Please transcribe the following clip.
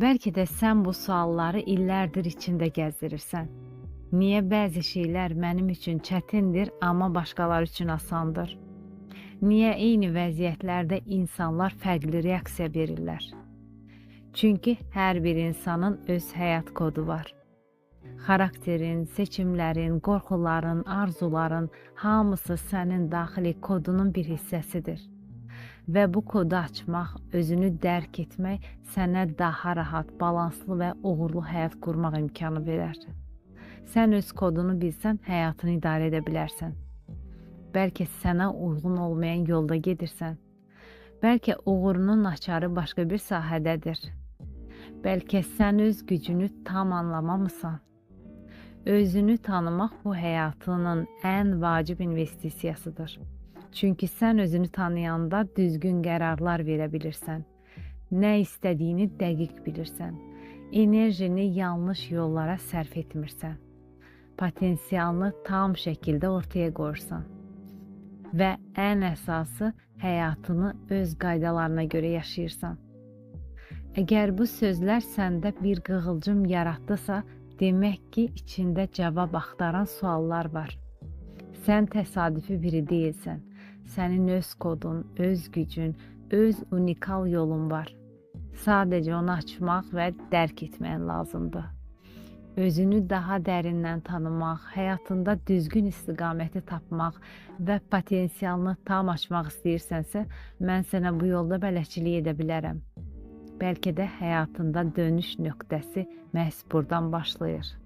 Bəlkə də sən bu sualları illərdir içində gəzdirirsən. Niyə bəzi şeylər mənim üçün çətindir, amma başqaları üçün asandır? Niyə eyni vəziyyətlərdə insanlar fərqli reaksiya verirlər? Çünki hər bir insanın öz həyat kodu var. Xarakterin, seçimlərin, qorxuların, arzuların hamısı sənin daxili kodunun bir hissəsidir. Və bu kodu açmaq, özünü dərk etmək sənə daha rahat, balanslı və uğurlu həyat qurmaq imkanı verər. Sən öz kodunu bilsən, həyatını idarə edə bilərsən. Bəlkə sənə uyğun olmayan yolda gedirsən. Bəlkə uğurunun açarı başqa bir sahədədir. Bəlkə sən öz gücünü tam anlamamısan. Özünü tanımaq bu həyatının ən vacib investisiyasıdır. Çünki sən özünü tanıyanda düzgün qərarlar verə bilirsən. Nə istədiyini dəqiq bilirsən. Enerjini yanlış yollara sərf etmirsən. Potensialını tam şəkildə ortaya qoyursan. Və ən əsası həyatını öz qaydalarına görə yaşayırsan. Əgər bu sözlər səndə bir qığılcım yaratdısa, demək ki, içində cavab axtaran suallar var. Sən təsadüfi biri deyilsən. Sənin öz kodun, öz gücün, öz unikal yolun var. Sadəcə onu açmaq və dərk etməyin lazımdır. Özünü daha dərindən tanımaq, həyatında düzgün istiqaməti tapmaq və potensialını tam açmaq istəyirsənsə, mən sənə bu yolda bələdçilik edə bilərəm. Bəlkə də həyatında dönüş nöqtəsi məhz buradan başlayır.